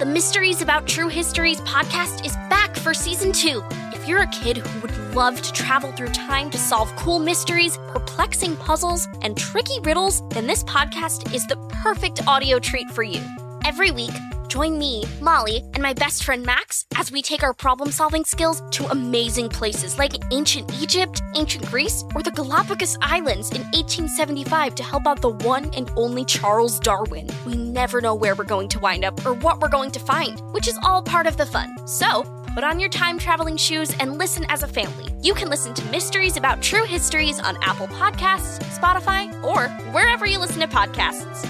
The Mysteries About True Histories podcast is back for season 2. If you're a kid who would love to travel through time to solve cool mysteries, perplexing puzzles, and tricky riddles, then this podcast is the perfect audio treat for you. Every week, join me, Molly, and my best friend Max as we take our problem-solving skills to amazing places like ancient Egypt, ancient Greece, or the Galapagos Islands in 1875 to help out the one and only Charles Darwin. We never know where we're going to wind up or what we're going to find, which is all part of the fun. So, put on your time-traveling shoes and listen as a family. You can listen to Mysteries About True Histories on Apple Podcasts, Spotify, or wherever you listen to podcasts.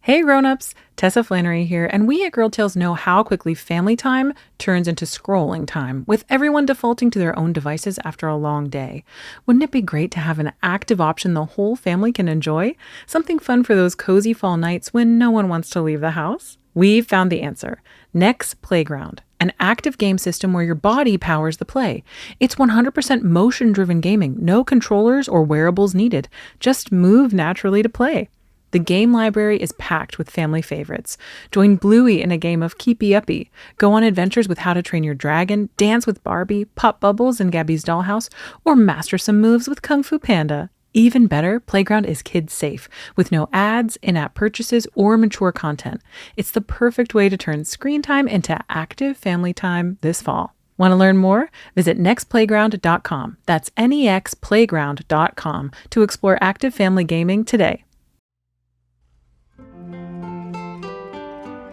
Hey Grownups, Tessa Flannery here, and we at Girl Tales know how quickly family time turns into scrolling time, with everyone defaulting to their own devices after a long day. Wouldn't it be great to have an active option the whole family can enjoy? Something fun for those cozy fall nights when no one wants to leave the house? We've found the answer. Next Playground, an active game system where your body powers the play. It's 100% motion-driven gaming, no controllers or wearables needed. Just move naturally to play. The game library is packed with family favorites. Join Bluey in a game of Keepy Uppy. Go on adventures with How to Train Your Dragon, dance with Barbie, pop bubbles in Gabby's Dollhouse, or master some moves with Kung Fu Panda. Even better, Playground is kids safe, with no ads, in-app purchases, or mature content. It's the perfect way to turn screen time into active family time this fall. Want to learn more? Visit nextplayground.com. That's nextplayground.com to explore active family gaming today.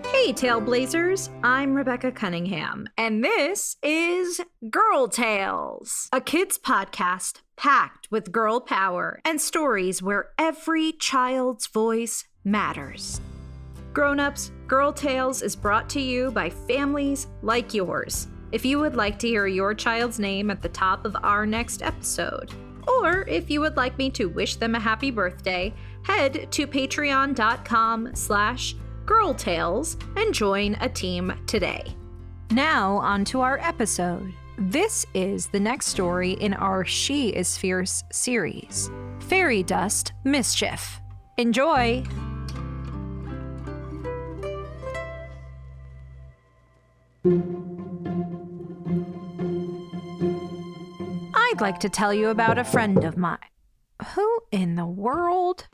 Hey Tailblazers, I'm Rebecca Cunningham, and this is Girl Tales, a kids podcast packed with girl power and stories where every child's voice matters. Grownups, Girl Tales is brought to you by families like yours. If you would like to hear your child's name at the top of our next episode, or if you would like me to wish them a happy birthday, head to patreon.com/Girl Tales and join a team today. Now on to our episode. This is the next story in our She is Fierce series, Fairy Dust Mischief. Enjoy! I'd like to tell you about a friend of mine. Who in the world?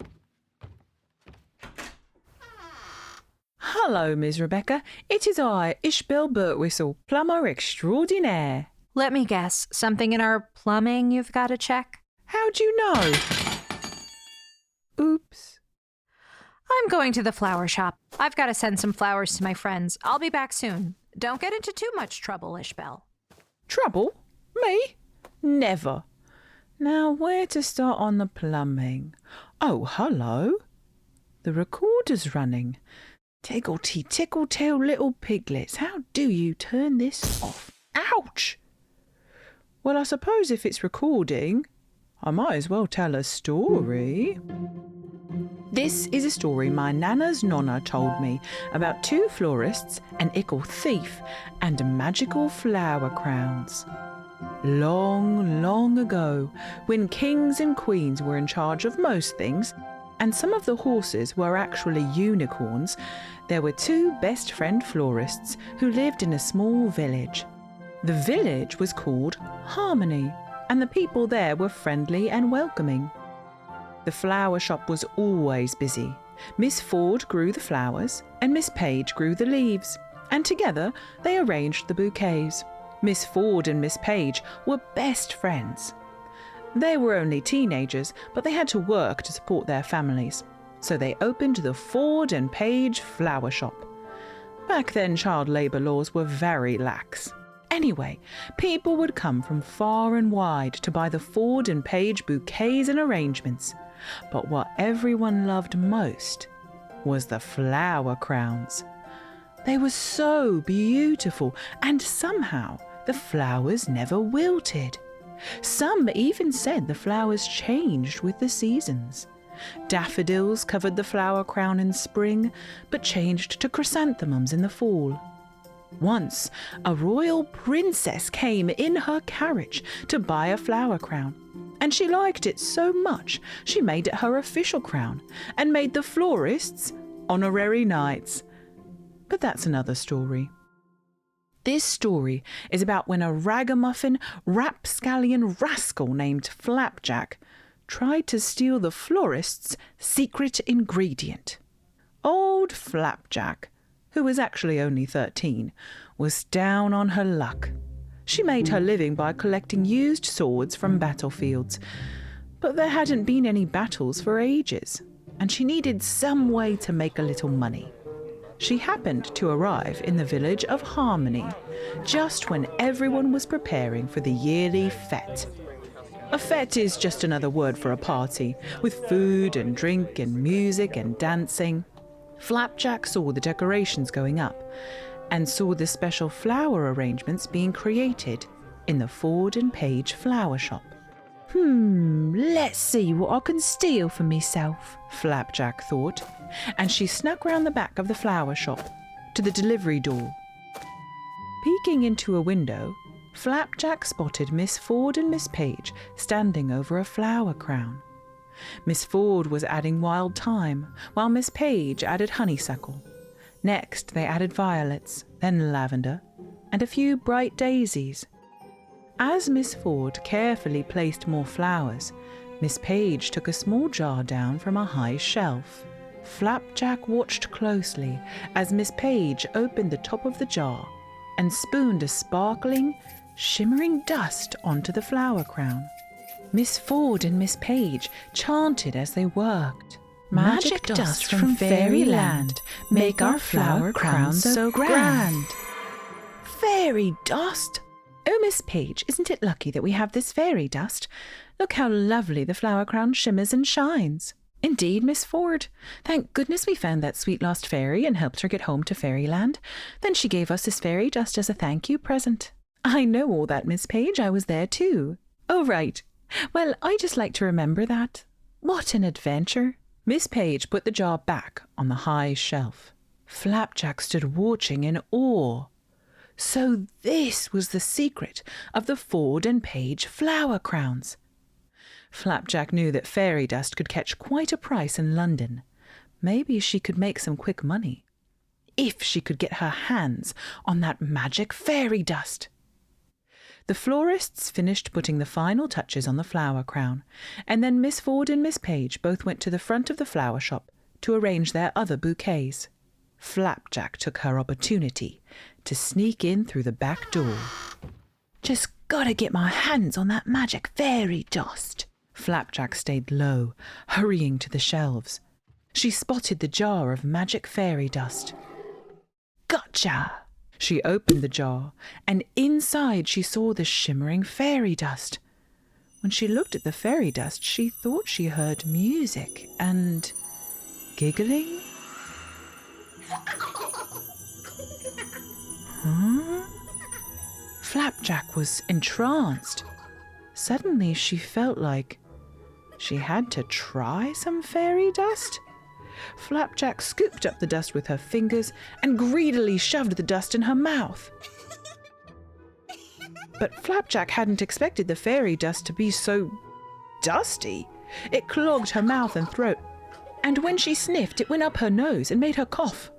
Hello, Miss Rebecca. It is I, Ishbel Birtwhistle, plumber extraordinaire. Let me guess, something in our plumbing you've got to check? How'd you know? Oops. I'm going to the flower shop. I've got to send some flowers to my friends. I'll be back soon. Don't get into too much trouble, Ishbel. Trouble? Me? Never. Now, where to start on the plumbing? Oh, hello. The recorder's running. Tigglety tickle-tail little piglets, how do you turn this off? Ouch! Well, I suppose if it's recording, I might as well tell a story. This is a story my nana's nonna told me about 2 florists, an ickle thief, and magical flower crowns. Long, long ago, when kings and queens were in charge of most things, and some of the horses were actually unicorns, there were 2 best friend florists who lived in a small village. The village was called Harmony, and the people there were friendly and welcoming. The flower shop was always busy. Miss Ford grew the flowers, and Miss Page grew the leaves, and together they arranged the bouquets. Miss Ford and Miss Page were best friends. They were only teenagers, but they had to work to support their families. So they opened the Ford and Page flower shop. Back then, child labour laws were very lax. Anyway, people would come from far and wide to buy the Ford and Page bouquets and arrangements. But what everyone loved most was the flower crowns. They were so beautiful, and somehow the flowers never wilted. Some even said the flowers changed with the seasons. Daffodils covered the flower crown in spring, but changed to chrysanthemums in the fall. Once, a royal princess came in her carriage to buy a flower crown, And she liked it so much, she made it her official crown and made the florists honorary knights. But that's another story. This story is about when a ragamuffin, rapscallion rascal named Flapjack tried to steal the florist's secret ingredient. Old Flapjack, who was actually only 13, was down on her luck. She made her living by collecting used swords from battlefields, but there hadn't been any battles for ages, and she needed some way to make a little money. She happened to arrive in the village of Harmony just when everyone was preparing for the yearly fete. A fete is just another word for a party, with food and drink and music and dancing. Flapjack saw the decorations going up and saw the special flower arrangements being created in the Ford and Page flower shop. Let's see what I can steal for myself, Flapjack thought, and she snuck round the back of the flower shop to the delivery door. Peeking into a window, Flapjack spotted Miss Ford and Miss Page standing over a flower crown. Miss Ford was adding wild thyme, while Miss Page added honeysuckle. Next, they added violets, then lavender, and a few bright daisies. As Miss Ford carefully placed more flowers, Miss Page took a small jar down from a high shelf. Flapjack watched closely as Miss Page opened the top of the jar and spooned a sparkling, shimmering dust onto the flower crown. Miss Ford and Miss Page chanted as they worked. Magic dust from fairyland, make our flower crown so grand. Fairy dust! Oh, Miss Page, isn't it lucky that we have this fairy dust? Look how lovely the flower crown shimmers and shines. Indeed, Miss Ford. Thank goodness we found that sweet lost fairy and helped her get home to fairyland. Then she gave us this fairy dust as a thank you present. I know all that, Miss Page. I was there too. Oh, right. Well, I just like to remember that. What an adventure. Miss Page put the jar back on the high shelf. Flapjack stood watching in awe. So this was the secret of the Ford and Page flower crowns. Flapjack knew that fairy dust could catch quite a price in London. Maybe she could make some quick money. If she could get her hands on that magic fairy dust. The florists finished putting the final touches on the flower crown, and then Miss Ford and Miss Page both went to the front of the flower shop to arrange their other bouquets. Flapjack took her opportunity to sneak in through the back door. Just gotta get my hands on that magic fairy dust. Flapjack stayed low, hurrying to the shelves. She spotted the jar of magic fairy dust. Gotcha! She opened the jar, and inside she saw the shimmering fairy dust. When she looked at the fairy dust, she thought she heard music and giggling. Huh? Flapjack was entranced. Suddenly she felt like she had to try some fairy dust. Flapjack scooped up the dust with her fingers and greedily shoved the dust in her mouth. But Flapjack hadn't expected the fairy dust to be so dusty. It clogged her mouth and throat, and when she sniffed, it went up her nose and made her cough.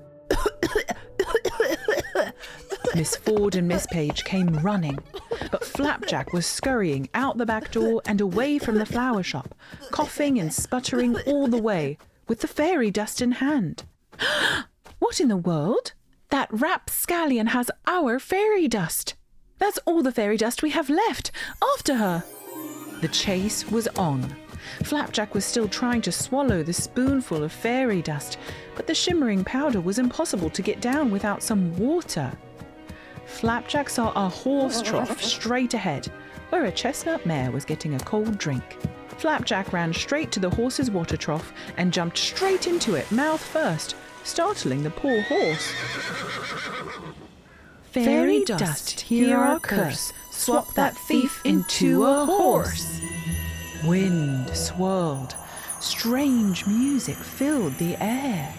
Miss Ford and Miss Page came running, but Flapjack was scurrying out the back door and away from the flower shop, coughing and sputtering all the way, with the fairy dust in hand. What in the world? That rapscallion has our fairy dust. That's all the fairy dust we have left. After her. The chase was on. Flapjack was still trying to swallow the spoonful of fairy dust, but the shimmering powder was impossible to get down without some water. Flapjack saw a horse trough straight ahead, where a chestnut mare was getting a cold drink. Flapjack ran straight to the horse's water trough and jumped straight into it, mouth first, startling the poor horse. Fairy dust, hear our curse, swap that thief into a horse. Wind swirled. Strange music filled the air.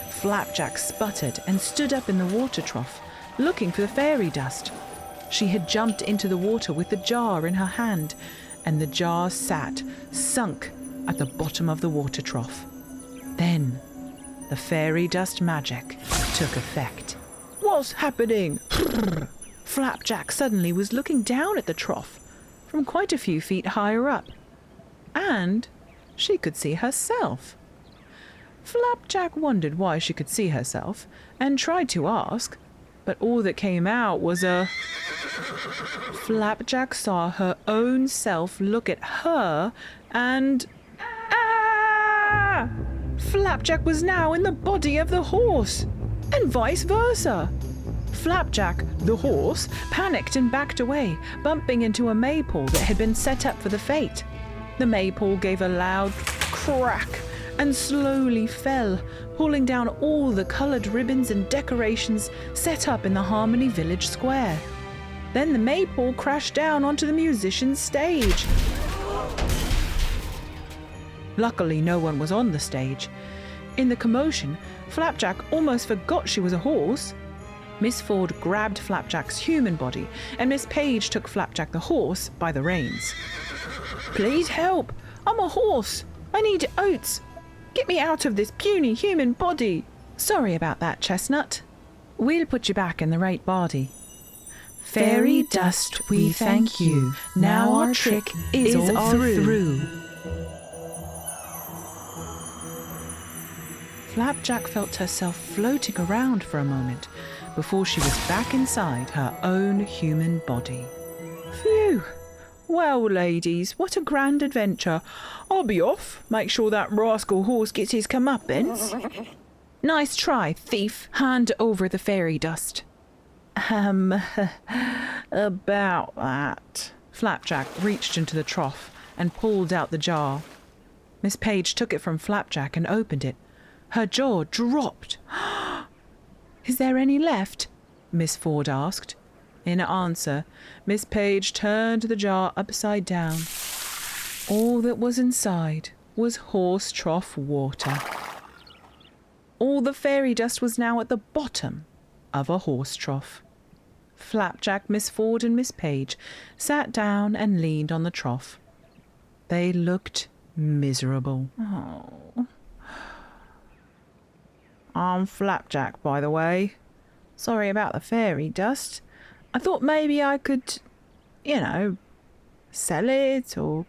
Flapjack sputtered and stood up in the water trough, looking for the fairy dust. She had jumped into the water with the jar in her hand, and the jar sat, sunk at the bottom of the water trough. Then the fairy dust magic took effect. What's happening? Flapjack suddenly was looking down at the trough from quite a few feet higher up, and she could see herself. Flapjack wondered why she could see herself and tried to ask, but all that came out was a... Flapjack saw her own self look at her and... Ah! Flapjack was now in the body of the horse, and vice versa. Flapjack, the horse, panicked and backed away, bumping into a maypole that had been set up for the fete. The maypole gave a loud crack and slowly fell, pulling down all the coloured ribbons and decorations set up in the Harmony Village Square. Then the maypole crashed down onto the musicians' stage. Luckily, no one was on the stage. In the commotion, Flapjack almost forgot she was a horse. Miss Ford grabbed Flapjack's human body, and Miss Page took Flapjack the horse by the reins. Please help! I'm a horse! I need oats! Get me out of this puny human body! Sorry about that, Chestnut. We'll put you back in the right body. Fairy dust, we thank you. Now our trick is all through. Flapjack felt herself floating around for a moment before she was back inside her own human body. Phew! Well, ladies, what a grand adventure. I'll be off. Make sure that rascal horse gets his comeuppance. Nice try, thief. Hand over the fairy dust. About that. Flapjack reached into the trough and pulled out the jar. Miss Page took it from Flapjack and opened it. Her jaw dropped. Is there any left? Miss Ford asked. In answer, Miss Page turned the jar upside down. All that was inside was horse trough water. All the fairy dust was now at the bottom of a horse trough. Flapjack, Miss Ford and Miss Page sat down and leaned on the trough. They looked miserable. Oh. I'm Flapjack, by the way. Sorry about the fairy dust. I thought maybe I could, sell it or,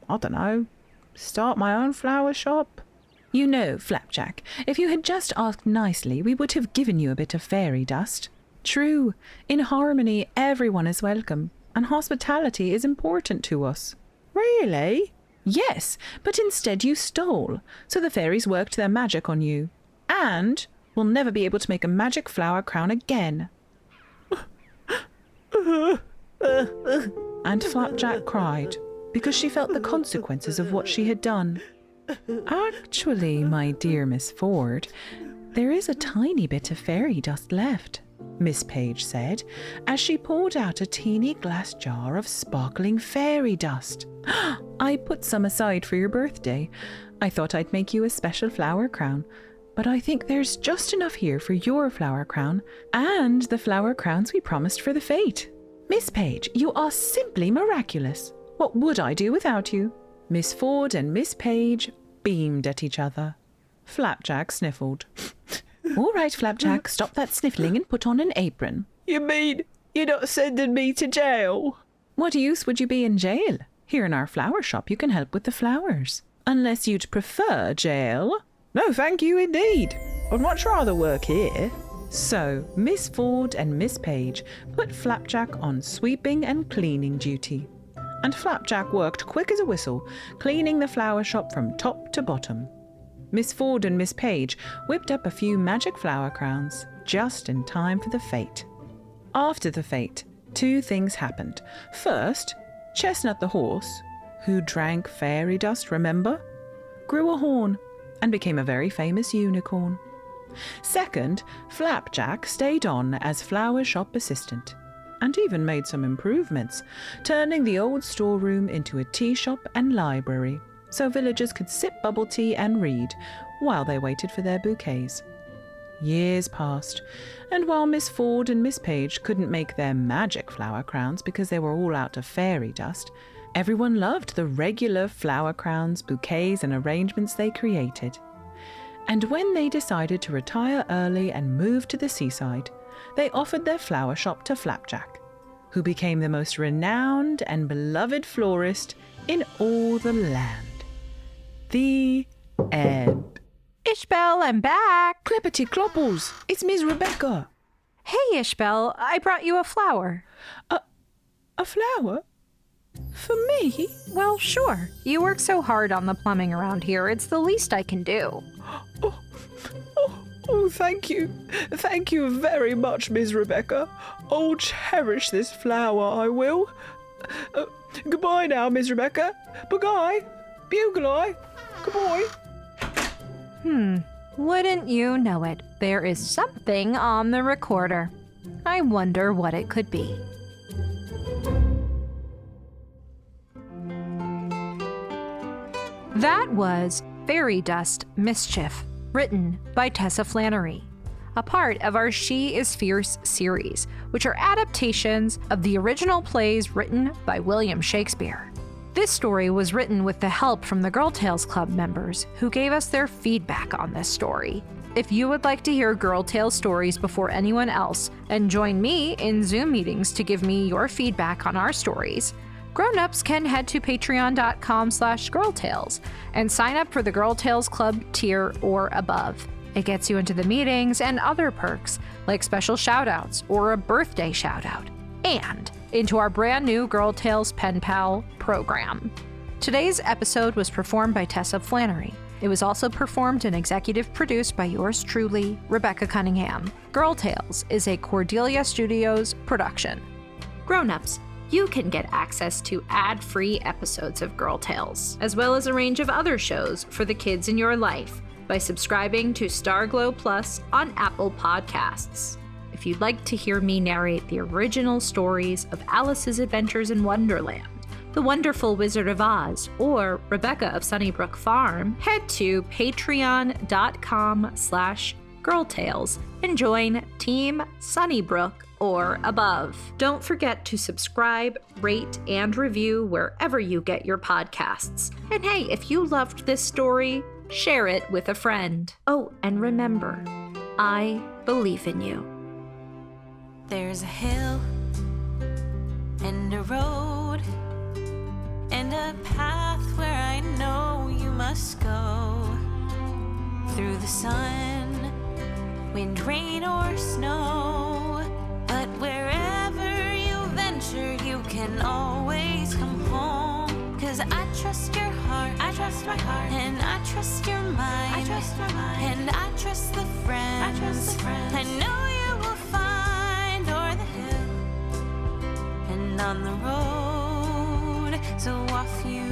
I don't know, start my own flower shop. You know, Flapjack, if you had just asked nicely, we would have given you a bit of fairy dust. True, in Harmony everyone is welcome, and hospitality is important to us. Really? Yes, but instead you stole, so the fairies worked their magic on you. And we'll never be able to make a magic flower crown again. And Flapjack cried because she felt the consequences of what she had done. Actually, my dear Miss Ford, there is a tiny bit of fairy dust left, Miss Page said, as she poured out a teeny glass jar of sparkling fairy dust. I put some aside for your birthday. I thought I'd make you a special flower crown. But I think there's just enough here for your flower crown and the flower crowns we promised for the fete. Miss Page, you are simply miraculous. What would I do without you? Miss Ford and Miss Page beamed at each other. Flapjack sniffled. All right, Flapjack, stop that sniffling and put on an apron. You mean you're not sending me to jail? What use would you be in jail? Here in our flower shop you can help with the flowers. Unless you'd prefer jail. No, thank you indeed. I'd much rather work here. So, Miss Ford and Miss Page put Flapjack on sweeping and cleaning duty. And Flapjack worked quick as a whistle, cleaning the flower shop from top to bottom. Miss Ford and Miss Page whipped up a few magic flower crowns, just in time for the fete. After the fete, two things happened. First, Chestnut the horse, who drank fairy dust, remember, grew a horn and became a very famous unicorn. Second, Flapjack stayed on as flower shop assistant and even made some improvements, turning the old storeroom into a tea shop and library so villagers could sip bubble tea and read while they waited for their bouquets. Years passed, and while Miss Ford and Miss Page couldn't make their magic flower crowns because they were all out of fairy dust, Everyone loved the regular flower crowns, bouquets, and arrangements they created. And when they decided to retire early and move to the seaside, they offered their flower shop to Flapjack, who became the most renowned and beloved florist in all the land. The end. Ishbel, I'm back. Clippity clopples, it's Miss Rebecca. Hey, Ishbel, I brought you a flower. A flower? For me? Well, sure. You work so hard on the plumbing around here, it's the least I can do. Oh, thank you. Thank you very much, Miss Rebecca. I'll cherish this flower, I will. Goodbye now, Miss Rebecca. Bye-bye. Bugle-eye. Goodbye. Wouldn't you know it, there is something on the recorder. I wonder what it could be. That was Fairy Dust Mischief, written by Tessa Flannery, a part of our She is Fierce series, which are adaptations of the original plays written by William Shakespeare. This story was written with the help from the Girl Tales Club members, who gave us their feedback on this story. If you would like to hear Girl Tales stories before anyone else and join me in Zoom meetings to give me your feedback on our stories, Grownups can head to patreon.com/girltales and sign up for the Girl Tales Club tier or above. It gets you into the meetings and other perks, like special shoutouts or a birthday shoutout, and into our brand new Girl Tales Pen Pal program. Today's episode was performed by Tessa Flannery. It was also performed and executive produced by yours truly, Rebecca Cunningham. Girl Tales is a Cordelia Studios production. Grownups, you can get access to ad-free episodes of Girl Tales, as well as a range of other shows for the kids in your life by subscribing to Starglow Plus on Apple Podcasts. If you'd like to hear me narrate the original stories of Alice's Adventures in Wonderland, The Wonderful Wizard of Oz, or Rebecca of Sunnybrook Farm, head to patreon.com/girltales and join Team Sunnybrook or above. Don't forget to subscribe, rate, and review wherever you get your podcasts. And hey, if you loved this story, share it with a friend. Oh, and remember, I believe in you. There's a hill and a road and a path where I know you must go. Through the sun, wind, rain, or snow. But wherever you venture, you can always come home. 'Cause I trust your heart, I trust my heart, and I trust your mind, I trust my mind, and I trust the friends, I trust the friends. I know you will find o'er the hill and on the road, so off you